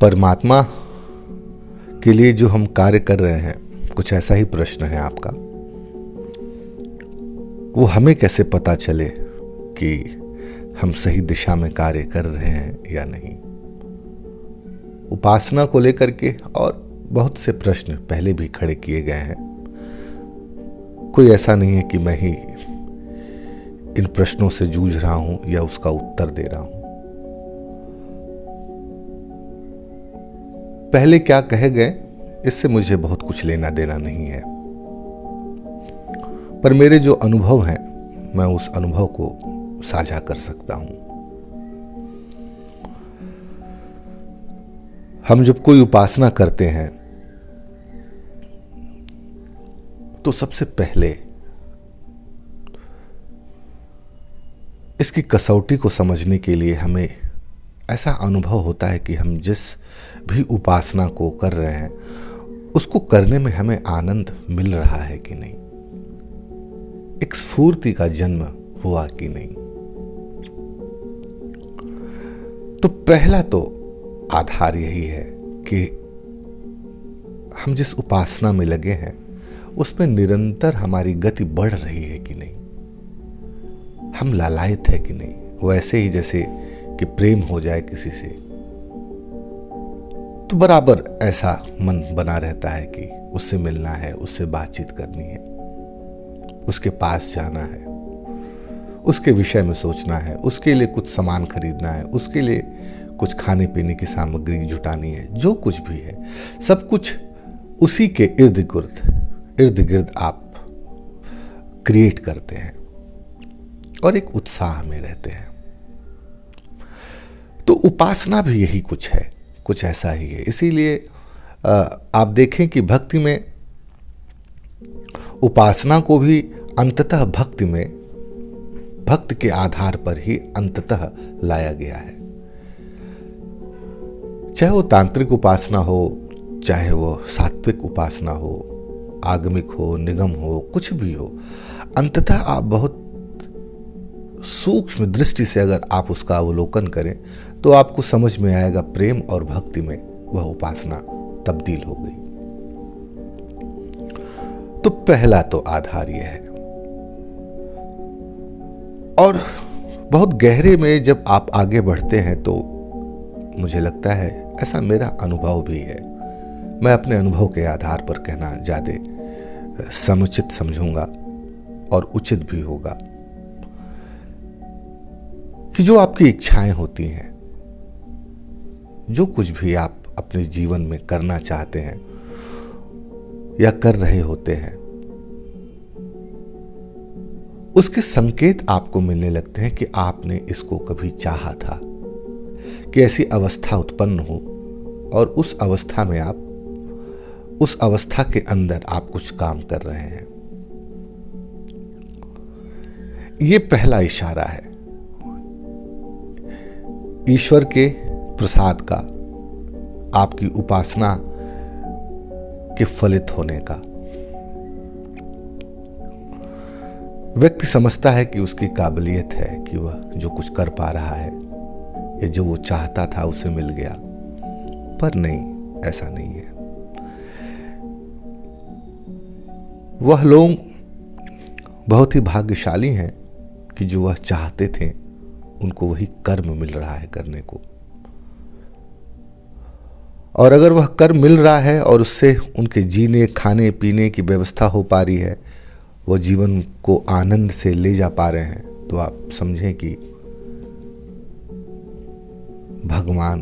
परमात्मा के लिए जो हम कार्य कर रहे हैं, कुछ ऐसा ही प्रश्न है आपका। वो हमें कैसे पता चले कि हम सही दिशा में कार्य कर रहे हैं या नहीं? उपासना को लेकर के और बहुत से प्रश्न पहले भी खड़े किए गए हैं। कोई ऐसा नहीं है कि मैं ही इन प्रश्नों से जूझ रहा हूं या उसका उत्तर दे रहा हूं। पहले क्या कहे गए इससे मुझे बहुत कुछ लेना देना नहीं है, पर मेरे जो अनुभव हैं मैं उस अनुभव को साझा कर सकता हूं। हम जब कोई उपासना करते हैं तो सबसे पहले इसकी कसौटी को समझने के लिए हमें ऐसा अनुभव होता है कि हम जिस भी उपासना को कर रहे हैं उसको करने में हमें आनंद मिल रहा है कि नहीं, एक स्फूर्ति का जन्म हुआ कि नहीं। तो पहला तो आधार यही है कि हम जिस उपासना में लगे हैं उसमें निरंतर हमारी गति बढ़ रही है कि नहीं, हम लालायित है कि नहीं। वैसे ही जैसे कि प्रेम हो जाए किसी से तो बराबर ऐसा मन बना रहता है कि उससे मिलना है, उससे बातचीत करनी है, उसके पास जाना है, उसके विषय में सोचना है, उसके लिए कुछ सामान खरीदना है, उसके लिए कुछ खाने पीने की सामग्री जुटानी है। जो कुछ भी है सब कुछ उसी के इर्द गिर्द आप क्रिएट करते हैं और एक उत्साह में रहते हैं। तो उपासना भी यही कुछ है, कुछ ऐसा ही है। इसीलिए आप देखें कि भक्ति में उपासना को भी अंततः भक्त के आधार पर ही अंततः लाया गया है। चाहे वो तांत्रिक उपासना हो, चाहे वो सात्विक उपासना हो, आगमिक हो, निगम हो, कुछ भी हो, अंततः आप बहुत सूक्ष्म दृष्टि से अगर आप उसका अवलोकन करें तो आपको समझ में आएगा प्रेम और भक्ति में वह उपासना तब्दील हो गई। तो पहला तो आधार यह है। और बहुत गहरे में जब आप आगे बढ़ते हैं तो मुझे लगता है, ऐसा मेरा अनुभव भी है, मैं अपने अनुभव के आधार पर कहना ज्यादा समुचित समझूंगा और उचित भी होगा, कि जो आपकी इच्छाएं होती हैं, जो कुछ भी आप अपने जीवन में करना चाहते हैं या कर रहे होते हैं, उसके संकेत आपको मिलने लगते हैं कि आपने इसको कभी चाहा था, कि ऐसी अवस्था उत्पन्न हो और उस अवस्था में आप, उस अवस्था के अंदर आप कुछ काम कर रहे हैं। यह पहला इशारा है ईश्वर के प्रसाद का, आपकी उपासना के फलित होने का। व्यक्ति समझता है कि उसकी काबिलियत है, कि वह जो कुछ कर पा रहा है या जो वो चाहता था उसे मिल गया, पर नहीं, ऐसा नहीं है। वह लोग बहुत ही भाग्यशाली हैं कि जो वह चाहते थे उनको वही कर्म मिल रहा है करने को। और अगर वह कर्म मिल रहा है और उससे उनके जीने खाने पीने की व्यवस्था हो पा रही है, वह जीवन को आनंद से ले जा पा रहे हैं, तो आप समझें कि भगवान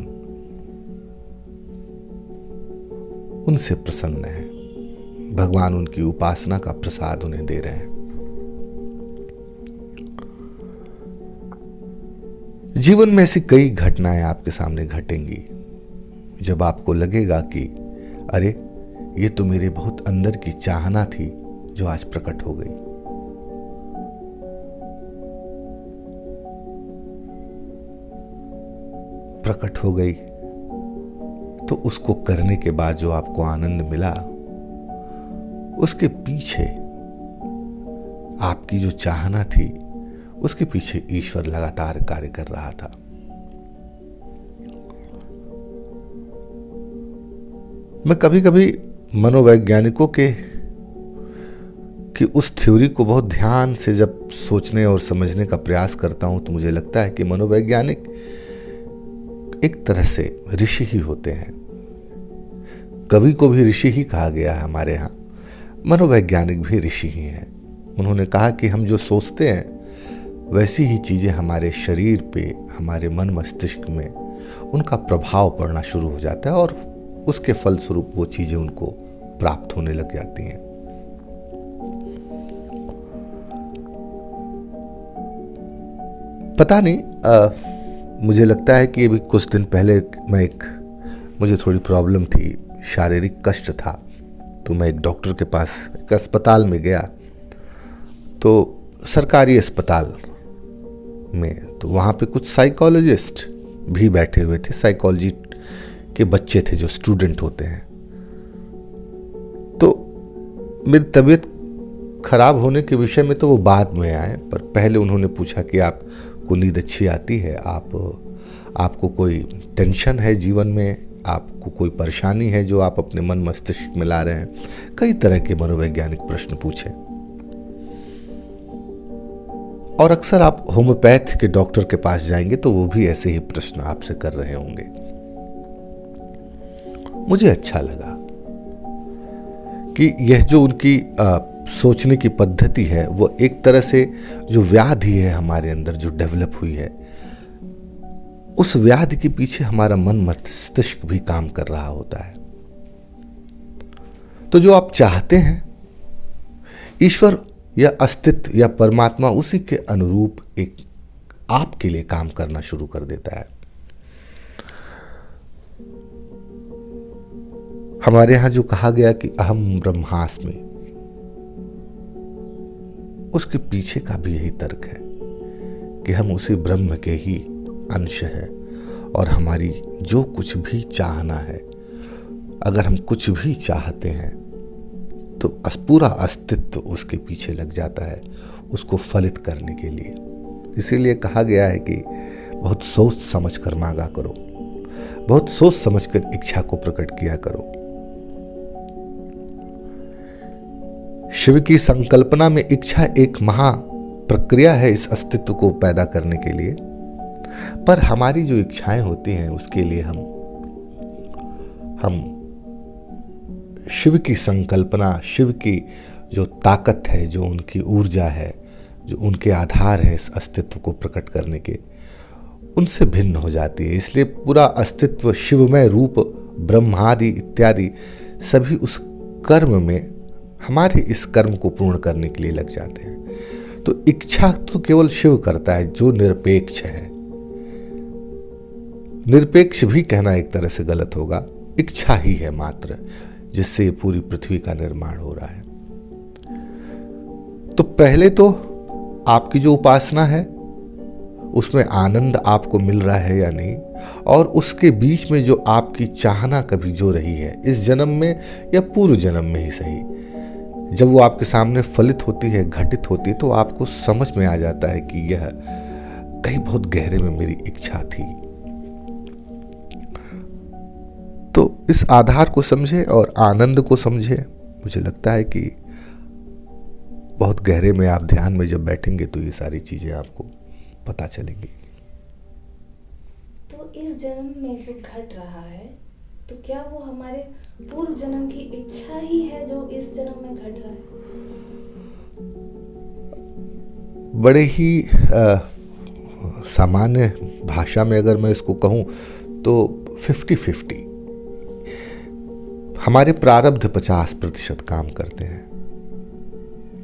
उनसे प्रसन्न है, भगवान उनकी उपासना का प्रसाद उन्हें दे रहे हैं। जीवन में ऐसी कई घटनाएं आपके सामने घटेंगी जब आपको लगेगा कि अरे, ये तो मेरे बहुत अंदर की चाहना थी जो आज प्रकट हो गई। प्रकट हो गई तो उसको करने के बाद जो आपको आनंद मिला, उसके पीछे आपकी जो चाहना थी, उसके पीछे ईश्वर लगातार कार्य कर रहा था। मैं कभी कभी मनोवैज्ञानिकों की उस थ्योरी को बहुत ध्यान से जब सोचने और समझने का प्रयास करता हूं तो मुझे लगता है कि मनोवैज्ञानिक एक तरह से ऋषि ही होते हैं। कवि को भी ऋषि ही कहा गया है हमारे यहाँ, मनोवैज्ञानिक भी ऋषि ही हैं। उन्होंने कहा कि हम जो सोचते हैं वैसी ही चीज़ें हमारे शरीर पे, हमारे मन मस्तिष्क में उनका प्रभाव पड़ना शुरू हो जाता है और उसके फलस्वरूप वो चीज़ें उनको प्राप्त होने लग जाती हैं। पता नहीं, मुझे लगता है कि अभी कुछ दिन पहले मुझे थोड़ी प्रॉब्लम थी, शारीरिक कष्ट था, तो मैं एक डॉक्टर के पास एक अस्पताल में गया। तो सरकारी अस्पताल में तो वहाँ पे कुछ साइकोलॉजिस्ट भी बैठे हुए थे, साइकोलॉजी के बच्चे थे जो स्टूडेंट होते हैं। तो मेरी तबीयत खराब होने के विषय में तो वो बाद में आए, पर पहले उन्होंने पूछा कि आपको नींद अच्छी आती है, आपको कोई टेंशन है जीवन में, आपको कोई परेशानी है जो आप अपने मन मस्तिष्क में ला रहे हैं। कई तरह के मनोवैज्ञानिक प्रश्न पूछे। और अक्सर आप होम्योपैथ के डॉक्टर के पास जाएंगे तो वो भी ऐसे ही प्रश्न आपसे कर रहे होंगे। मुझे अच्छा लगा कि यह जो उनकी सोचने की पद्धति है वो एक तरह से जो व्याधि है हमारे अंदर जो डेवलप हुई है, उस व्याधि के पीछे हमारा मन मस्तिष्क भी काम कर रहा होता है। तो जो आप चाहते हैं, ईश्वर या अस्तित्व या परमात्मा उसी के अनुरूप एक आपके लिए काम करना शुरू कर देता है। हमारे यहां जो कहा गया कि अहम ब्रह्मास्मि, उसके पीछे का भी यही तर्क है कि हम उसी ब्रह्म के ही अंश हैं और हमारी जो कुछ भी चाहना है, अगर हम कुछ भी चाहते हैं तो पूरा अस्तित्व उसके पीछे लग जाता है उसको फलित करने के लिए। इसीलिए कहा गया है कि बहुत सोच समझ कर मांगा करो, बहुत सोच समझ कर इच्छा को प्रकट किया करो। शिव की संकल्पना में इच्छा एक महा प्रक्रिया है इस अस्तित्व को पैदा करने के लिए, पर हमारी जो इच्छाएं होती हैं उसके लिए हम शिव की संकल्पना, शिव की जो ताकत है, जो उनकी ऊर्जा है, जो उनके आधार है इस अस्तित्व को प्रकट करने के, उनसे भिन्न हो जाती है। इसलिए पूरा अस्तित्व शिवमय रूप ब्रह्मादि इत्यादि सभी उस कर्म में, हमारे इस कर्म को पूर्ण करने के लिए लग जाते हैं। तो इच्छा तो केवल शिव करता है जो निरपेक्ष है। निरपेक्ष भी कहना एक तरह से गलत होगा, इच्छा ही है मात्र जिससे पूरी पृथ्वी का निर्माण हो रहा है। तो पहले तो आपकी जो उपासना है उसमें आनंद आपको मिल रहा है या नहीं, और उसके बीच में जो आपकी चाहना कभी जो रही है इस जन्म में या पूर्व जन्म में ही सही, जब वो आपके सामने फलित होती है, घटित होती है, तो आपको समझ में आ जाता है कि यह कहीं बहुत गहरे में मेरी इच्छा थी। तो इस आधार को समझे और आनंद को समझे। मुझे लगता है कि बहुत गहरे में आप ध्यान में जब बैठेंगे तो ये सारी चीजें आपको पता चलेंगी। तो इस जन्म में जो घट रहा है, तो क्या वो हमारे पूर्व जन्म की इच्छा ही है जो इस जन्म में घट रहा है? बड़े ही सामान्य भाषा में अगर मैं इसको कहूं तो 50-50। हमारे प्रारब्ध 50% काम करते हैं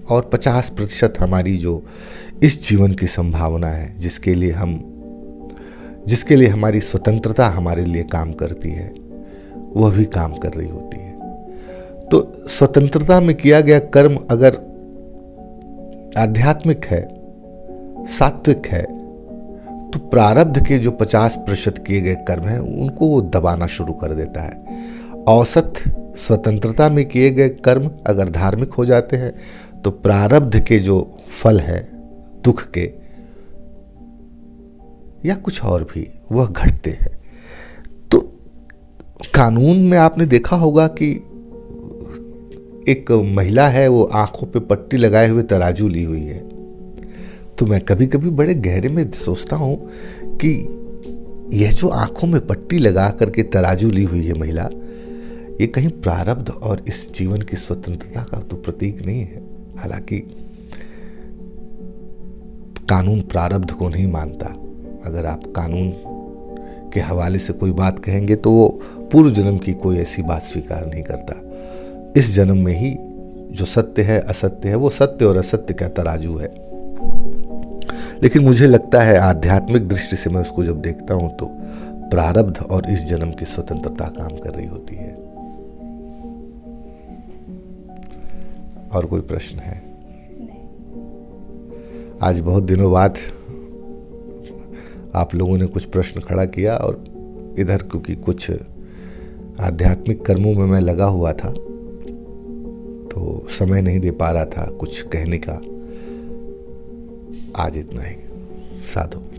और 50% हमारी जो इस जीवन की संभावना है, जिसके लिए हमारी स्वतंत्रता हमारे लिए काम करती है, वह भी काम कर रही होती है। तो स्वतंत्रता में किया गया कर्म अगर आध्यात्मिक है, सात्विक है, तो प्रारब्ध के जो 50% किए गए कर्म हैं उनको वो दबाना शुरू कर देता है। औसत स्वतंत्रता में किए गए कर्म अगर धार्मिक हो जाते हैं तो प्रारब्ध के जो फल है दुख के या कुछ और भी, वह घटते हैं। तो कानून में आपने देखा होगा कि एक महिला है, वो आंखों पे पट्टी लगाए हुए तराजू ली हुई है। तो मैं कभी कभी बड़े गहरे में सोचता हूं कि यह जो आंखों में पट्टी लगा करके तराजू ली हुई है महिला, ये कहीं प्रारब्ध और इस जीवन की स्वतंत्रता का तो प्रतीक नहीं है। हालांकि कानून प्रारब्ध को नहीं मानता। अगर आप कानून के हवाले से कोई बात कहेंगे तो वो पूर्व जन्म की कोई ऐसी बात स्वीकार नहीं करता। इस जन्म में ही जो सत्य है असत्य है, वो सत्य और असत्य का तराजू है। लेकिन मुझे लगता है आध्यात्मिक दृष्टि से मैं उसको जब देखता हूं तो प्रारब्ध और इस जन्म की स्वतंत्रता काम कर रही होती है। और कोई प्रश्न है? आज बहुत दिनों बाद आप लोगों ने कुछ प्रश्न खड़ा किया, और इधर क्योंकि कुछ आध्यात्मिक कर्मों में मैं लगा हुआ था तो समय नहीं दे पा रहा था कुछ कहने का। आज इतना ही। साधु।